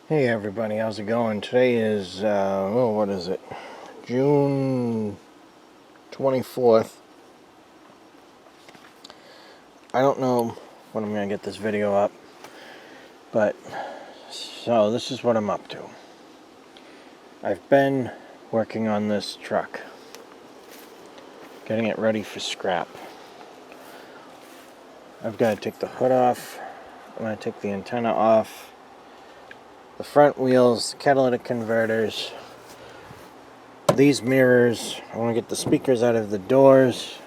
Hey everybody, how's it going? Today is, what is it? June 24th. I don't know when I'm going to get this video up, but, so this is what I'm up to. I've been working on this truck, getting it ready for scrap. I've got to take the hood off, I'm going to take the antenna off, the front wheels, catalytic converters, these mirrors. I want to get the speakers out of the doors,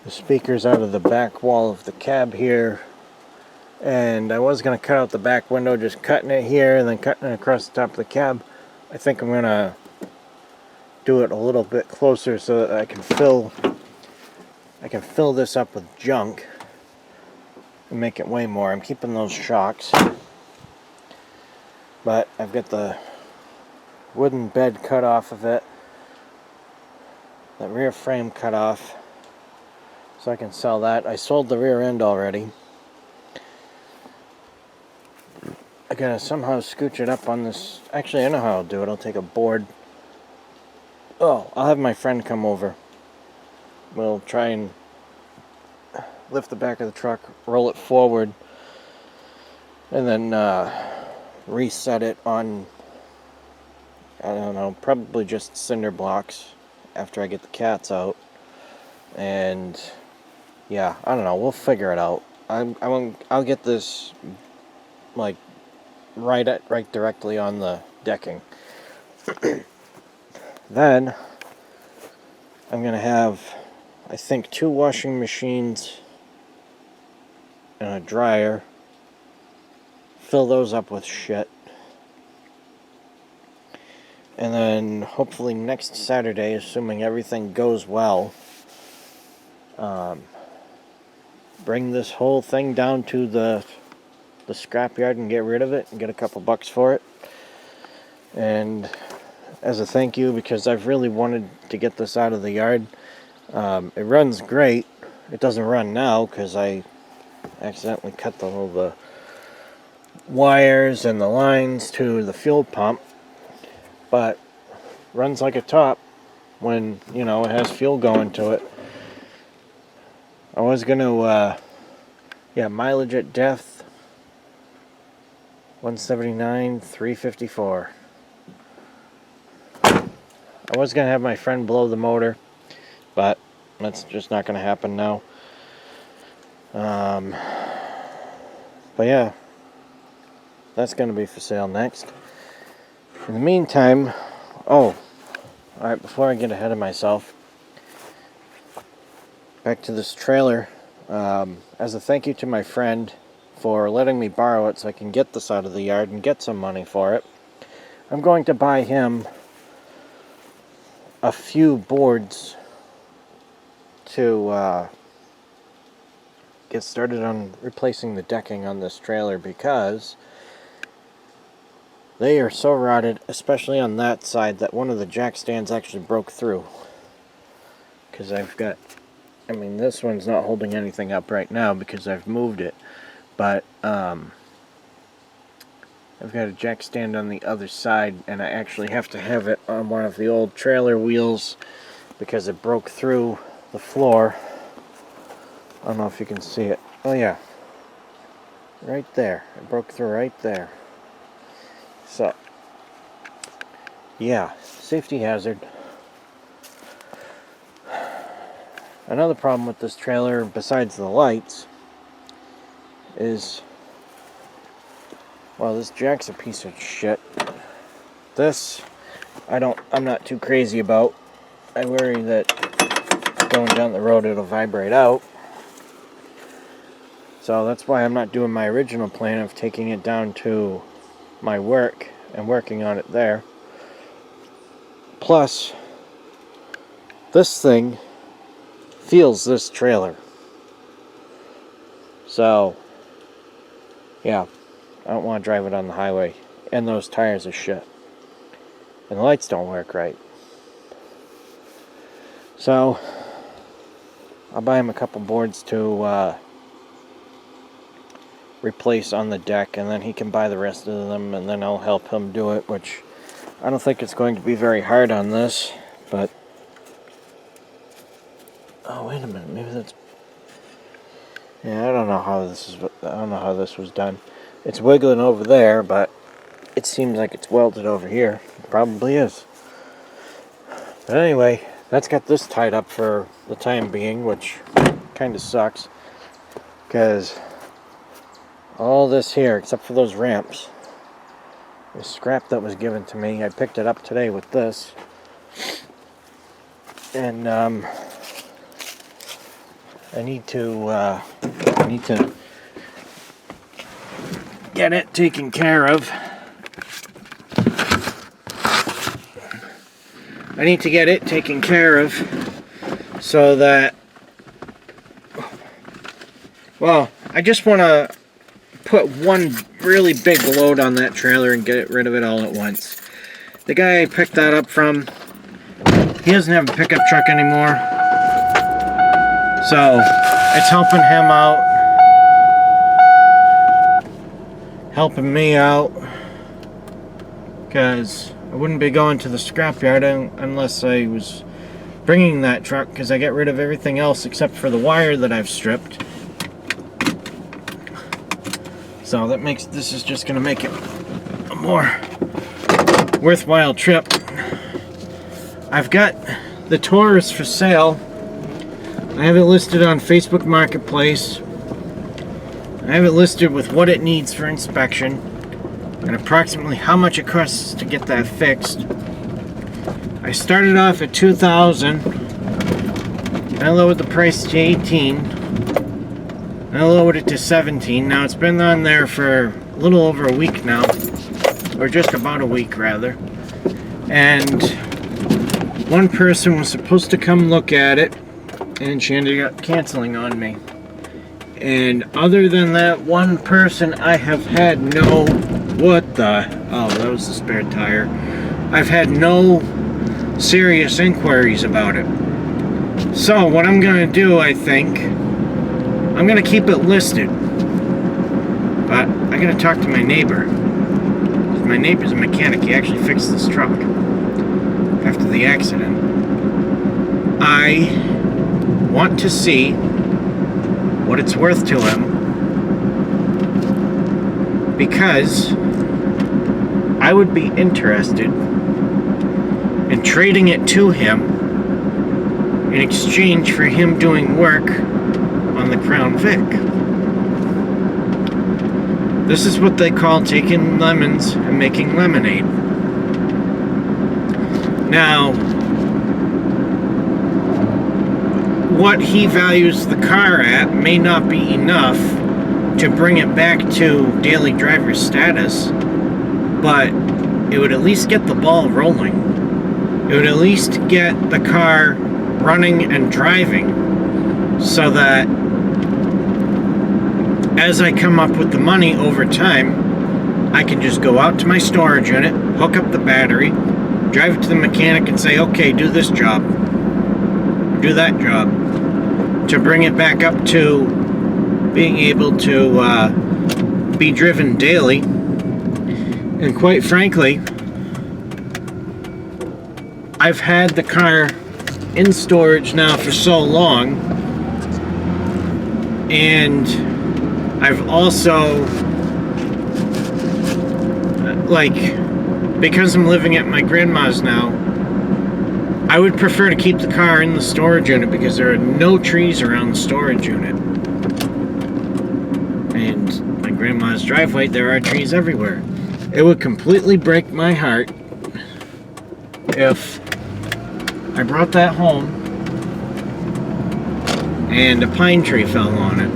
the speakers out of the back wall of the cab here, and I was going to cut out the back window, just cutting it here and then cutting it across the top of the cab. I think I'm going to do it a little bit closer so that I can fill this up with junk and make it way more. I'm keeping those shocks, but I've got the wooden bed cut off of it, the rear frame cut off, so I can sell that. I sold the rear end already. I gotta somehow scooch it up on this. Actually, I know how I'll do it. I'll take a board. Oh, I'll have my friend come over. We'll try and lift the back of the truck, roll it forward, and then reset it on, I don't know, probably just cinder blocks after I get the cats out. And yeah, I don't know. We'll figure it out. I'll get this like right directly on the decking. Then I'm gonna have, I think, 2 washing machines and a dryer. Fill those up with shit. And then hopefully next Saturday, assuming everything goes well, bring this whole thing down to the scrapyard and get rid of it and get a couple bucks for it. And as a thank you, because I've really wanted to get this out of the yard. It runs great. It doesn't run now because I accidentally cut all the wires and the lines to the fuel pump, but runs like a top when, it has fuel going to it. I was gonna, mileage at depth, 179, 354. I was gonna have my friend blow the motor, but that's just not gonna happen now. But yeah, that's gonna be for sale next. In the meantime, alright, before I get ahead of myself, back to this trailer. As a thank you to my friend for letting me borrow it so I can get this out of the yard and get some money for it, I'm going to buy him a few boards to get started on replacing the decking on this trailer, because they are so rotted, especially on that side, that one of the jack stands actually broke through. Because this one's not holding anything up right now because I've moved it, but I've got a jack stand on the other side, and I actually have to have it on one of the old trailer wheels because it broke through the floor. I don't know if you can see it. Oh yeah, right there. It broke through right there. So, yeah, safety hazard. Another problem with this trailer, besides the lights, is, well, this jack's a piece of shit. This, I'm not too crazy about. I worry that going down the road it'll vibrate out. So that's why I'm not doing my original plan of taking it down to my work and working on it there. Plus, this thing feels this trailer. So, yeah, I don't want to drive it on the highway. And those tires are shit. And the lights don't work right. So, I'll buy him a couple boards to replace on the deck, and then he can buy the rest of them, and then I'll help him do it, which I don't think it's going to be very hard on this, but... Oh, wait a minute, maybe that's... Yeah, I don't know how this was done. It's wiggling over there, but it seems like it's welded over here. It probably is. But anyway, that's got this tied up for the time being, which kind of sucks, because all this here, except for those ramps, the scrap that was given to me, I picked it up today with this, and I need to get it taken care of. So that, well, I just want to put one really big load on that trailer and get rid of it all at once. The guy I picked that up from, he doesn't have a pickup truck anymore, so it's helping him out, helping me out, because I wouldn't be going to the scrapyard unless I was bringing that truck, because I get rid of everything else except for the wire that I've stripped. So that makes, this is just going to make it a more worthwhile trip. I've got the Taurus for sale. I have it listed on Facebook Marketplace. I have it listed with what it needs for inspection and approximately how much it costs to get that fixed. I started off at $2,000. I lowered the price to $18,000. I lowered it to $17,000. Now it's been on there for a little over a week now, or just about a week rather. And one person was supposed to come look at it, and she ended up canceling on me. And other than that one person, I have had no... What the... Oh, that was the spare tire. I've had no serious inquiries about it. So what I'm going to do, I think, I'm going to keep it listed. But I got to talk to my neighbor. My neighbor's a mechanic. He actually fixed this truck after the accident. I want to see what it's worth to him, because I would be interested in trading it to him in exchange for him doing work on the Crown Vic. This is what they call taking lemons and making lemonade. Now, what he values the car at may not be enough to bring it back to daily driver status, but it would at least get the ball rolling. It would at least get the car running and driving, so that as I come up with the money over time, I can just go out to my storage unit, hook up the battery, drive it to the mechanic and say, okay, do this job, do that job, to bring it back up to being able to be driven daily. And quite frankly, I've had the car in storage now for so long, and I've also, because I'm living at my grandma's now, I would prefer to keep the car in the storage unit, because there are no trees around the storage unit. And my grandma's driveway, there are trees everywhere. It would completely break my heart if I brought that home and a pine tree fell on it.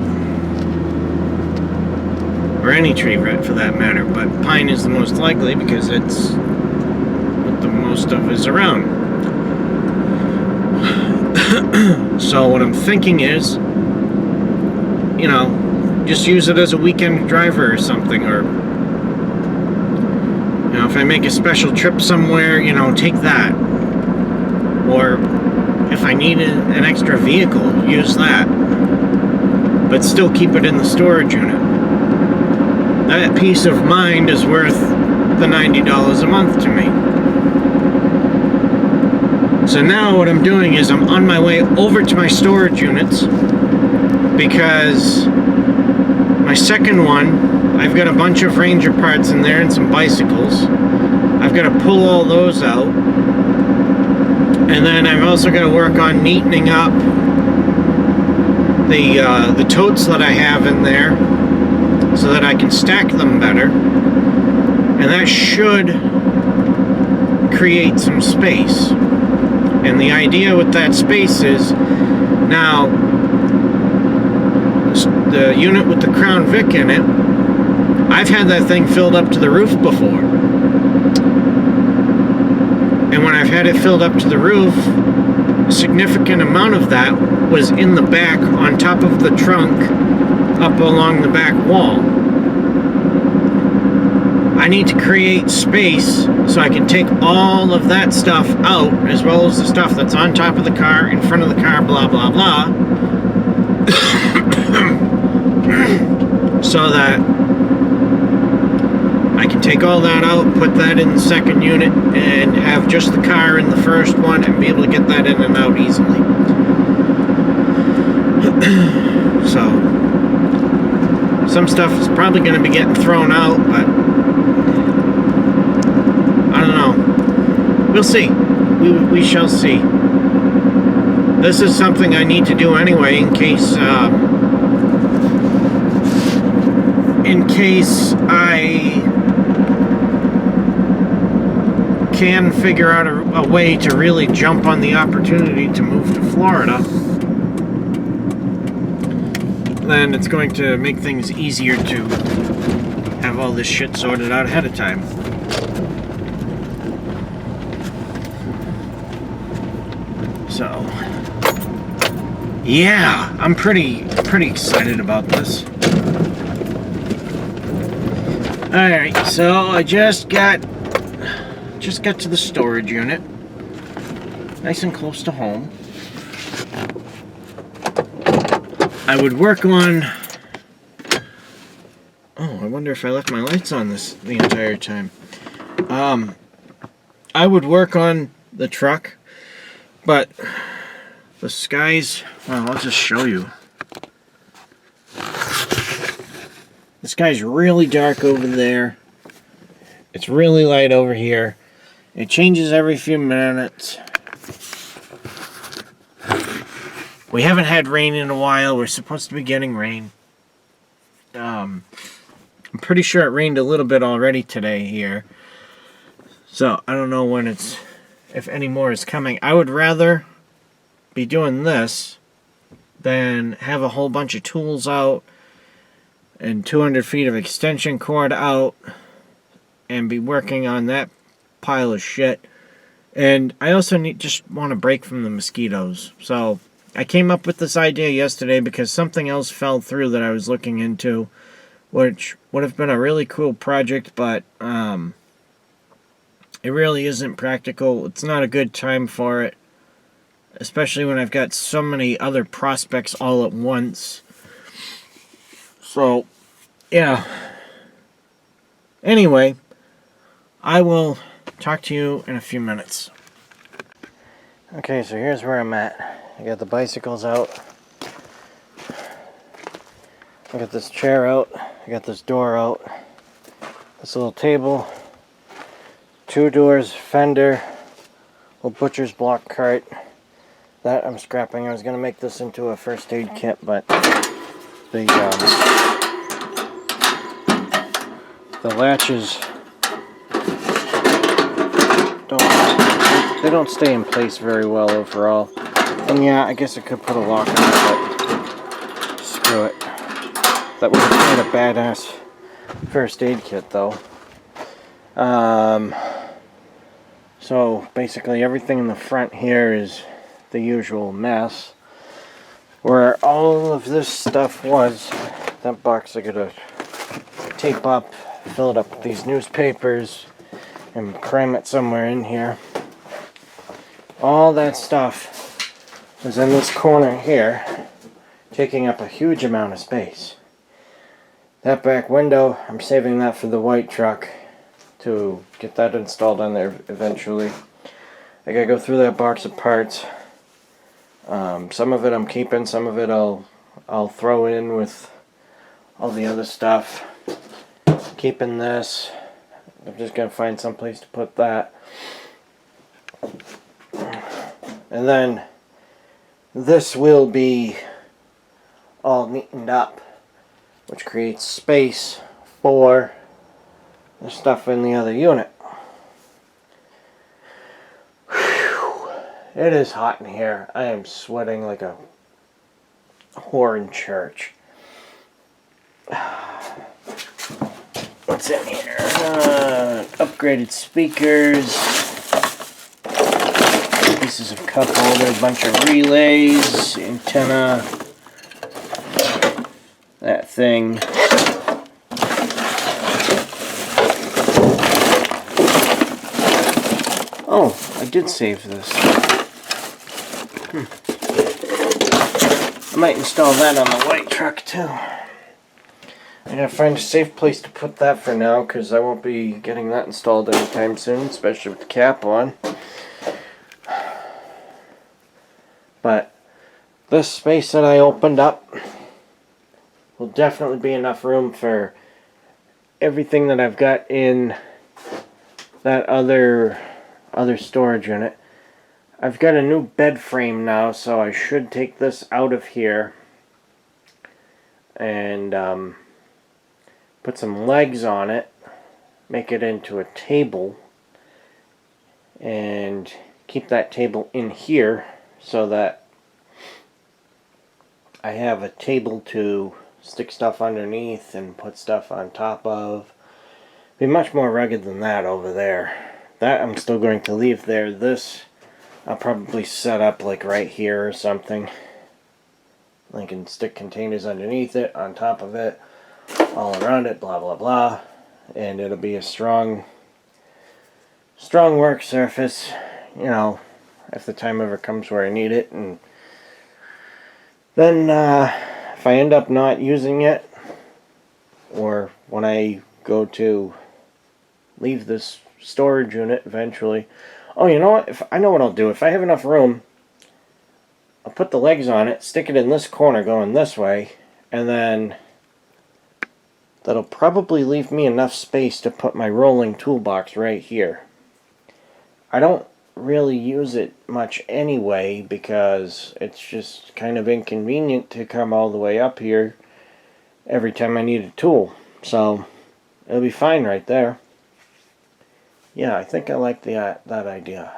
Or any tree, for that matter, but pine is the most likely because it's what the most of is around. So what I'm thinking is, you know, just use it as a weekend driver or something, or, you know, if I make a special trip somewhere, you know, take that. Or if I need an extra vehicle, use that. But still keep it in the storage unit. that peace of mind is worth the $90 a month to me. So now what I'm doing is I'm on my way over to my storage units, because my second one, I've got a bunch of Ranger parts in there and some bicycles. I've got to pull all those out. And then I've also got to work on neatening up the totes that I have in there so that I can stack them better. And that should create some space. And the idea with that space is, now, the unit with the Crown Vic in it, I've had that thing filled up to the roof before. And when I've had it filled up to the roof, a significant amount of that was in the back on top of the trunk up along the back wall. I need to create space so I can take all of that stuff out, as well as the stuff that's on top of the car, in front of the car, blah, blah, blah. So that I can take all that out, put that in the second unit, and have just the car in the first one and be able to get that in and out easily. So, some stuff is probably going to be getting thrown out, but I don't know. We'll see. We shall see. This is something I need to do anyway in case I can figure out a way to really jump on the opportunity to move to Florida. Then it's going to make things easier to have all this shit sorted out ahead of time. So, yeah, I'm pretty excited about this. Alright, so I just got to the storage unit. Nice and close to home. I would work on... Oh, I wonder if I left my lights on the entire time. I would work on the truck, but the skies... Well, I'll just show you. The sky's really dark over there. It's really light over here. It changes every few minutes. We haven't had rain in a while. We're supposed to be getting rain. I'm pretty sure it rained a little bit already today here. So, I don't know when if any more is coming. I would rather be doing this than have a whole bunch of tools out and 200 feet of extension cord out and be working on that pile of shit. And I also just want to break from the mosquitoes. So I came up with this idea yesterday because something else fell through that I was looking into, which would have been a really cool project, but it really isn't practical. It's not a good time for it, especially when I've got so many other prospects all at once. So, yeah. Anyway, I will talk to you in a few minutes. Okay, so here's where I'm at. I got the bicycles out. I got this chair out. I got this door out. This little table. 2 doors, fender, little butcher's block cart. That I'm scrapping. I was going to make this into a first aid kit, but the latches don't stay in place very well overall. And yeah, I guess I could put a lock on it, but screw it. That would have made a badass first aid kit though. So basically everything in the front here is the usual mess. Where all of this stuff was, that box I gotta tape up, fill it up with these newspapers, and cram it somewhere in here. All that stuff was in this corner here, taking up a huge amount of space. That back window, I'm saving that for the white truck to get that installed on there eventually. I gotta go through that box of parts. Some of it I'm keeping, some of it I'll throw in with all the other stuff. Keeping this. I'm just gonna find some place to put that. And then this will be all neatened up, which creates space for the stuff in the other unit. Whew. It is hot in here. I am sweating like a whore in church. What's in here? Upgraded speakers, pieces of cup holder, a bunch of relays, antenna, that thing. Oh, I did save this. I might install that on the white truck too. I gotta find a safe place to put that for now, because I won't be getting that installed anytime soon, especially with the cap on. But this space that I opened up will definitely be enough room for everything that I've got in that other storage unit. I've got a new bed frame now, so I should take this out of here and put some legs on it, make it into a table, and keep that table in here so that I have a table to stick stuff underneath and put stuff on top of. Be much more rugged than that over there. That I'm still going to leave there. This I'll probably set up like right here or something. I can stick containers underneath it, on top of it, all around it, blah blah blah, and it'll be a strong work surface, you know, if the time ever comes where I need it. And then if I end up not using it, or when I go to leave this storage unit eventually, oh, you know what, I know what I'll do. If I have enough room, I'll put the legs on it, stick it in this corner going this way, and then that'll probably leave me enough space to put my rolling toolbox right here. I don't really use it much anyway, because it's just kind of inconvenient to come all the way up here every time I need a tool. So it'll be fine right there. Yeah, I think I like that idea.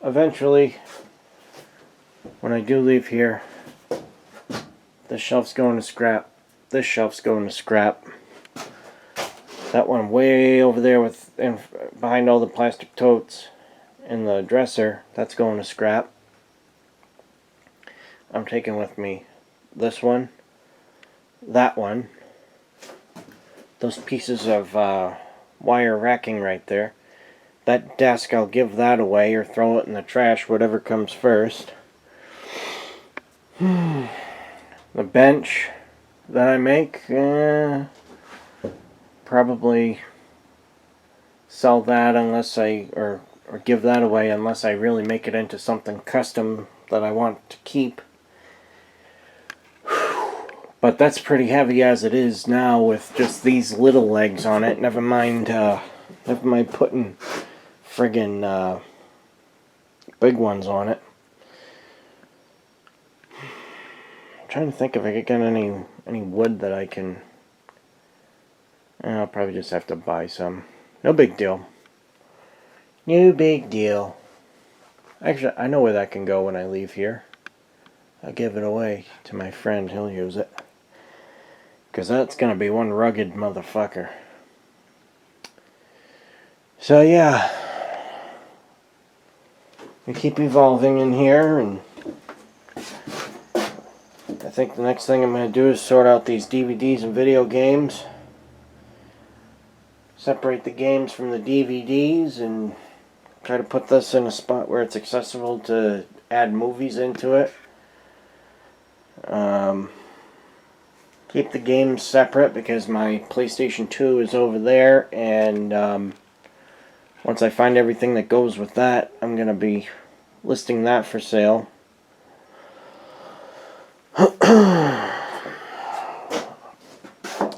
Eventually, when I do leave here, this shelf's going to scrap. This shelf's going to scrap. That one way over there behind all the plastic totes in the dresser, that's going to scrap. I'm taking with me this one, that one, those pieces of wire racking right there. That desk, I'll give that away or throw it in the trash, whatever comes first. The bench that I make, probably sell that unless or give that away unless I really make it into something custom that I want to keep. But that's pretty heavy as it is now with just these little legs on it. Never mind putting friggin' big ones on it. I'm trying to think if I could get any wood that I can. I'll probably just have to buy some. No big deal. No big deal. Actually, I know where that can go when I leave here. I'll give it away to my friend. He'll use it. Because that's going to be one rugged motherfucker. So yeah. We keep evolving in here, and I think the next thing I'm going to do is sort out these DVDs and video games. Separate the games from the DVDs and try to put this in a spot where it's accessible to add movies into it. keep the games separate because my PlayStation 2 is over there, and once I find everything that goes with that, I'm going to be listing that for sale.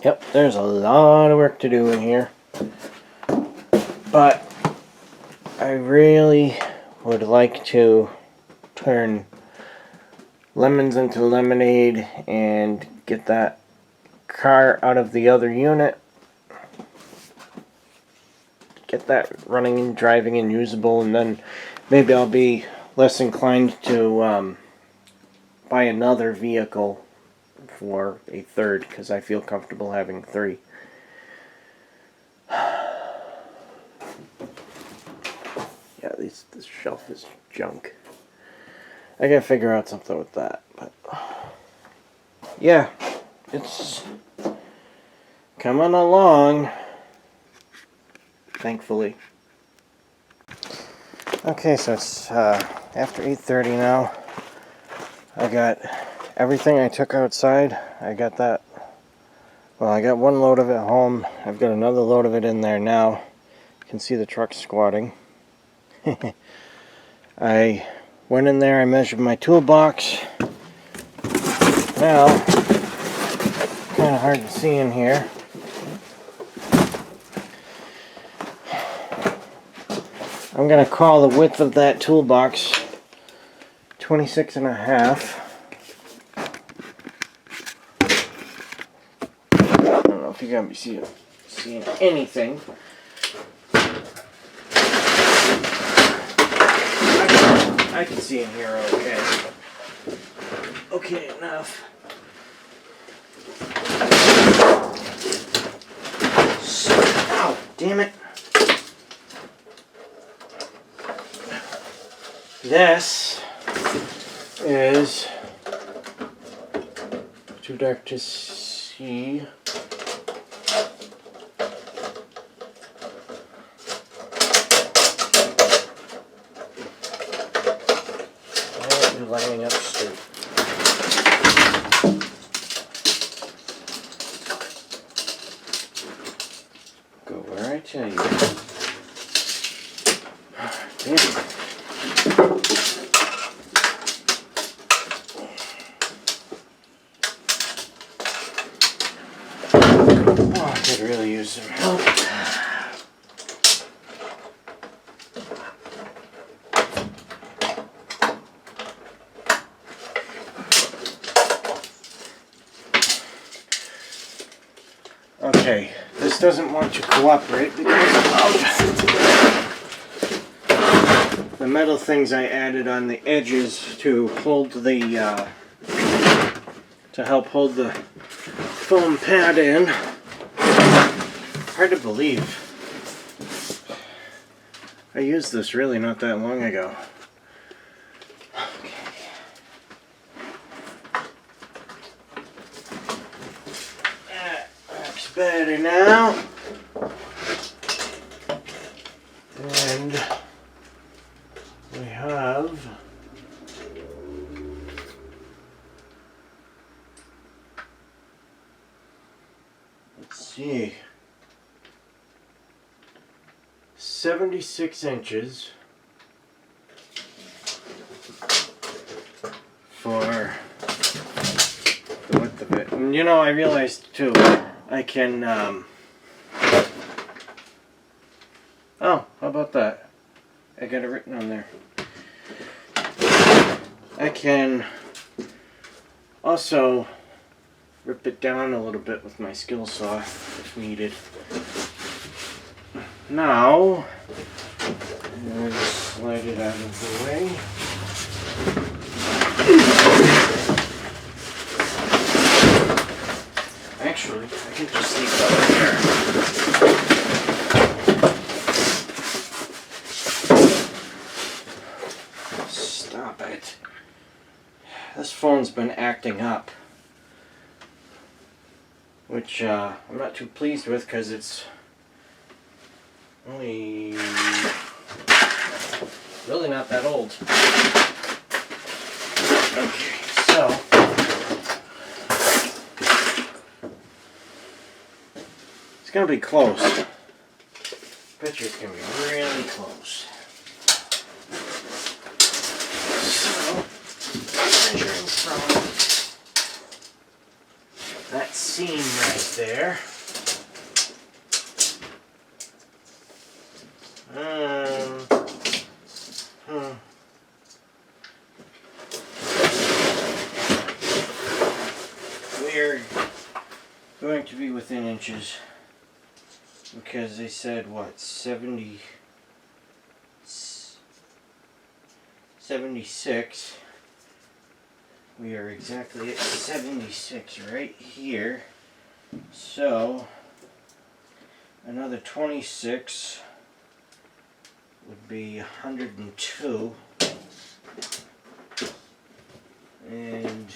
Yep, there's a lot of work to do in here. But I really would like to turn lemons into lemonade and get that car out of the other unit. Get that running and driving and usable, and then maybe I'll be less inclined to buy another vehicle for a third, because I feel comfortable having 3. Yeah, this shelf is junk. I gotta figure out something with that, but yeah, it's coming along, thankfully. Okay, so it's after 8:30 now. I got everything I took outside. I got that. Well, I got one load of it home. I've got another load of it in there now. You can see the truck squatting. I went in there, I measured my toolbox. Now, kind of hard to see in here. I'm going to call the width of that toolbox 26.5. I don't know if you got me seeing anything. I can see in here okay. Okay, enough. Ow, damn it. This is too dark to see. You're lining up straight. Go where I tell you. Damn it. Oh, I could really use some help. Okay, this doesn't want to cooperate because of the metal things I added on the edges to hold the to help hold the foam pad in. Hard to believe. I used this really not that long ago. That's better now. And we have let's see, 76 inches for the width of it. And you know, I realized too, I can, oh, how about that? I got it written on there. I can also rip it down a little bit with my skill saw if needed. Now, I'm just slide it out of the way. Actually, I can just leave that there. Stop it. This phone's been acting up, which I'm not too pleased with because it's only really not that old. Okay, so gonna be close. Bet you it's gonna be really close. So, measuring from that seam right there. We're going to be within inches because they said what, 76. We are exactly at 76 right here. So another 26 would be 102. And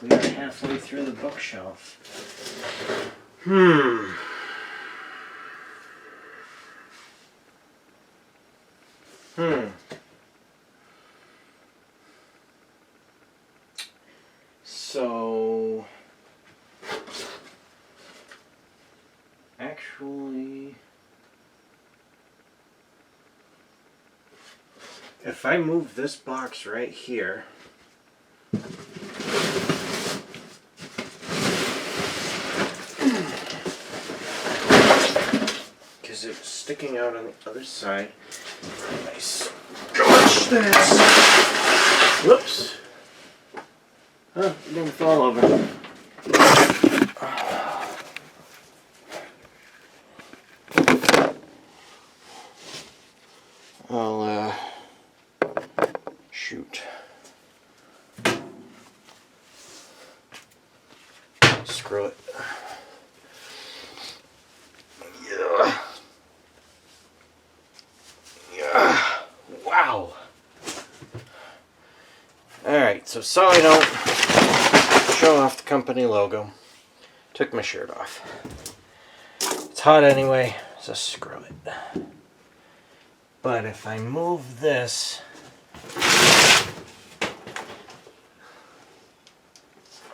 we are halfway through the bookshelf. So, actually, if I move this box right here, because it's sticking out on the other side, I scotch this. Whoops. Huh, it didn't fall over. I'll, shoot. Screw it. Yeah. Yeah. Wow. Alright, so I don't show off the company logo. Took my shirt off. It's hot anyway, so screw it. But if I move this,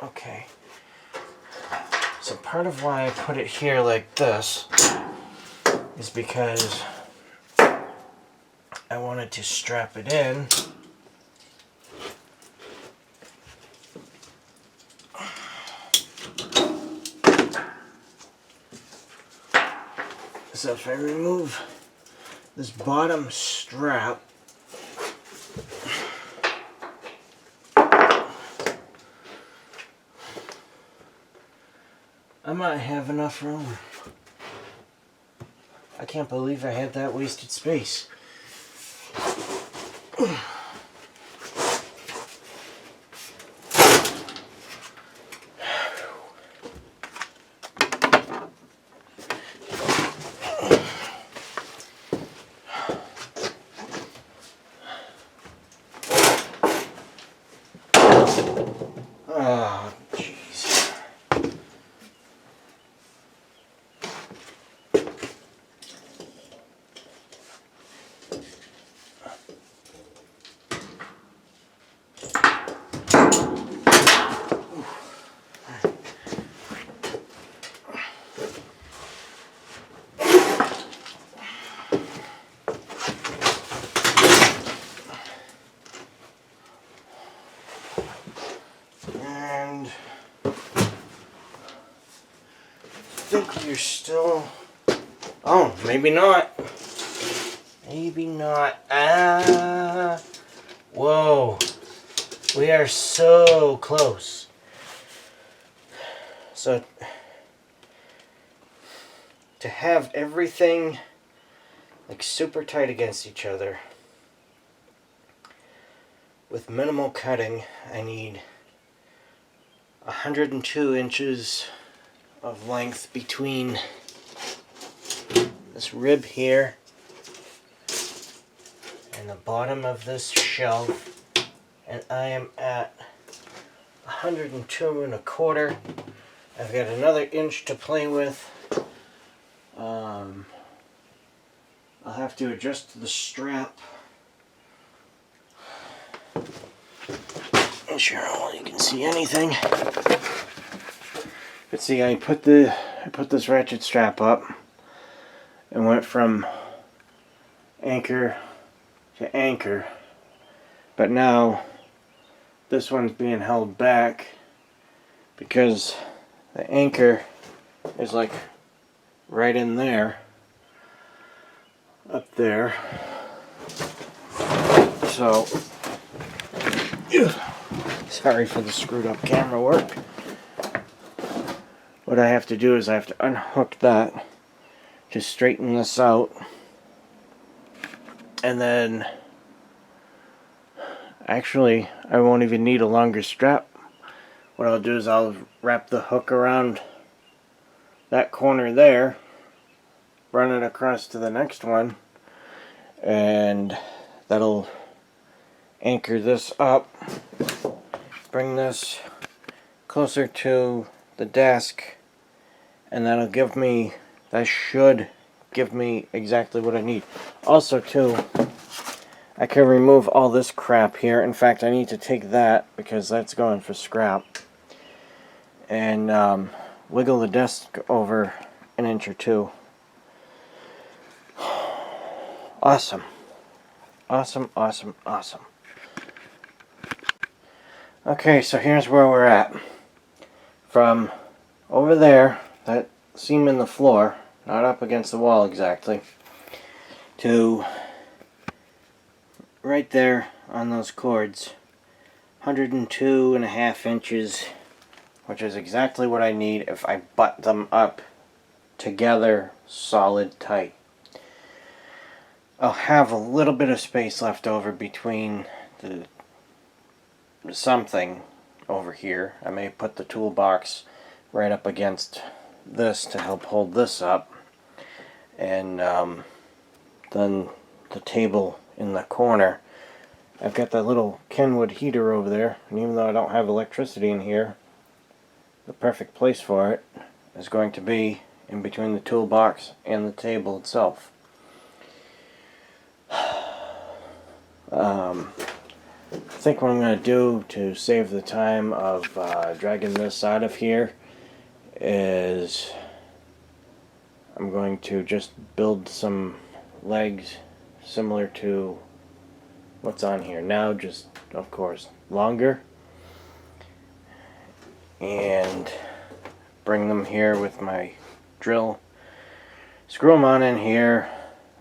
okay. So part of why I put it here like this is because I wanted to strap it in. So if I remove this bottom strap, I might have enough room. I can't believe I had that wasted space. Oh, jeez. And I think you're still... Oh, maybe not. Maybe not. Ah! Whoa. We are so close. So, to have everything like super tight against each other with minimal cutting, I need 102 inches of length between this rib here and the bottom of this shelf, and I am at 102 1/4. I've got another inch to play with. I'll have to adjust the strap. Make sure you can see anything. But see, I put this ratchet strap up and went from anchor to anchor, but now this one's being held back because the anchor is like right in there, up there. So sorry for the screwed up camera work. What I have to do is I have to unhook that to straighten this out, and then actually I won't even need a longer strap. What I'll do is I'll wrap the hook around that corner there, run it across to the next one, and that'll anchor this up, bring this closer to the desk, and that should give me exactly what I need. Also too, I can remove all this crap here. In fact, I need to take that because that's going for scrap, and wiggle the desk over an inch or two. Awesome. Awesome, awesome, awesome. Okay, so here's where we're at. From over there, that seam in the floor, not up against the wall exactly, to right there on those cords, 102.5 inches, which is exactly what I need if I butt them up together solid tight. I'll have a little bit of space left over between the something over here. I may put the toolbox right up against this to help hold this up, and then the table in the corner. I've got that little Kenwood heater over there, and even though I don't have electricity in here, the perfect place for it is going to be in between the toolbox and the table itself. I think what I'm going to do to save the time of dragging this out of here is I'm going to just build some legs similar to what's on here now, just of course longer, and bring them here with my drill, screw them on in here,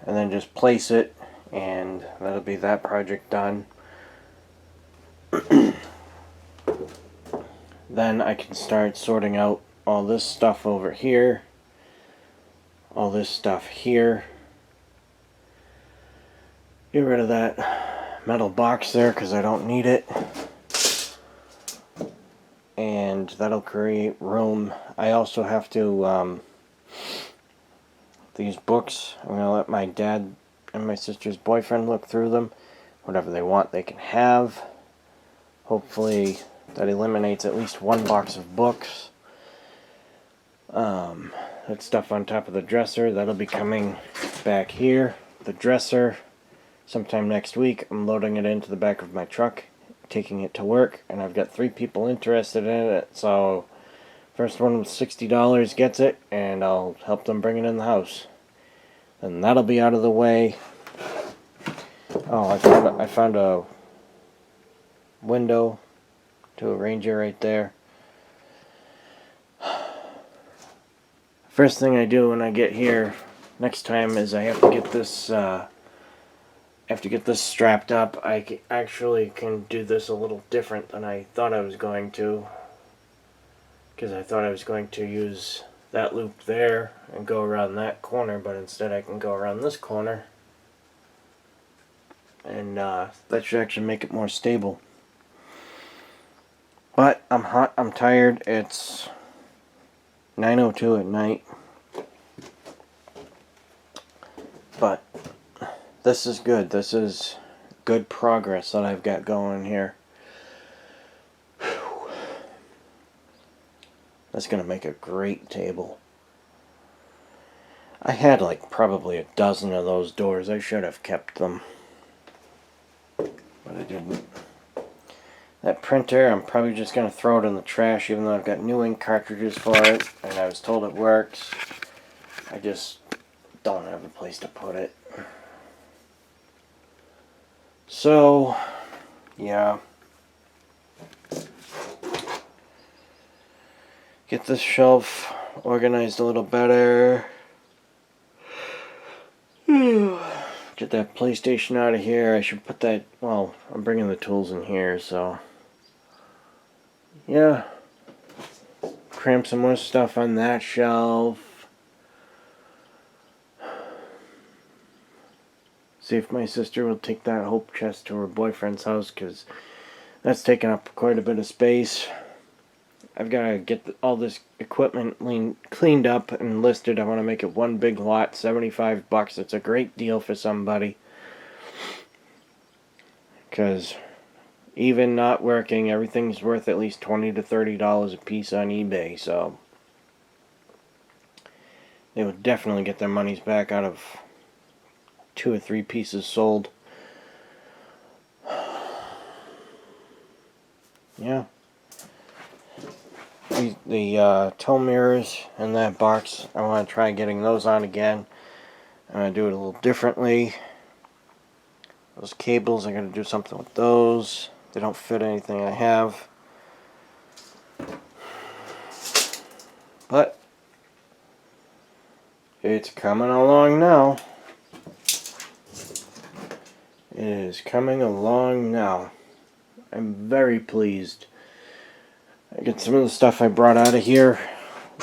and then just place it, and that'll be that project done. Then I can start sorting out all this stuff over here, all this stuff here. Get rid of that metal box there because I don't need it, and that'll create room. I also have to these books, I'm going to let my dad and my sister's boyfriend look through them. Whatever they want they can have. Hopefully that eliminates at least one box of books. That stuff on top of the dresser, that'll be coming back here. The dresser, sometime next week, I'm loading it into the back of my truck, taking it to work, and I've got 3 people interested in it, so first one with $60 gets it, and I'll help them bring it in the house. And that'll be out of the way. Oh, I found a window to arrange it right there. First thing I do when I get here next time is I have to get this strapped up. I actually can do this a little different than I thought I was going to, because I thought I was going to use that loop there and go around that corner, but instead I can go around this corner, and that should actually make it more stable. But I'm hot, I'm tired, it's 9:02 at night, but this is good. This is good progress that I've got going here. Whew. That's going to make a great table. I had like probably a dozen of those doors. I should have kept them, but I didn't. That printer, I'm probably just going to throw it in the trash, even though I've got new ink cartridges for it, and I was told it works. I just don't have a place to put it. So, yeah. Get this shelf organized a little better. Get that PlayStation out of here. I should put that, well, I'm bringing the tools in here, so yeah. Cram some more stuff on that shelf. See if my sister will take that hope chest to her boyfriend's house, because that's taking up quite a bit of space. I've got to get all this equipment cleaned up and listed. I want to make it one big lot, $75. It's a great deal for somebody. Because even not working, everything's worth at least $20 to $30 a piece on eBay. So they would definitely get their monies back out of 2 or 3 pieces sold. Yeah. The toe mirrors in that box, I want to try getting those on again. I'm going to do it a little differently. Those cables, I'm going to do something with those. They don't fit anything I have. But it's coming along now. It is coming along now. I'm very pleased. I get some of the stuff I brought out of here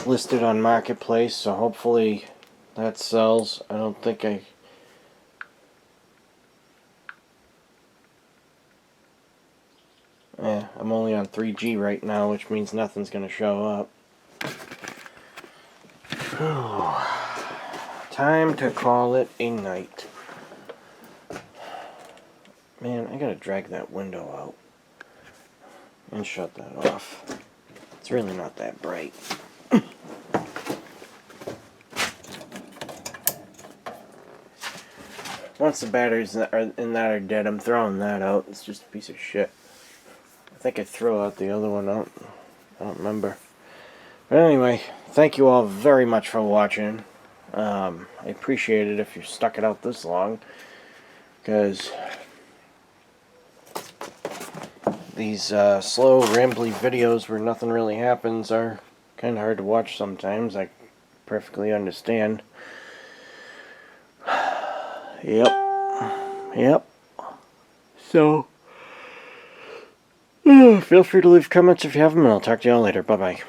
listed on Marketplace, so hopefully that sells. I don't think I'm only on 3G right now, which means nothing's going to show up. Time to call it a night. Man, I gotta drag that window out and shut that off. It's really not that bright. Once the batteries in that are dead, I'm throwing that out. It's just a piece of shit. I think I threw out the other one out. I don't remember. But anyway, thank you all very much for watching. I appreciate it if you stuck it out this long, because these slow, rambly videos where nothing really happens are kind of hard to watch sometimes. I perfectly understand. Yep. So, feel free to leave comments if you have them, and I'll talk to y'all later. Bye-bye.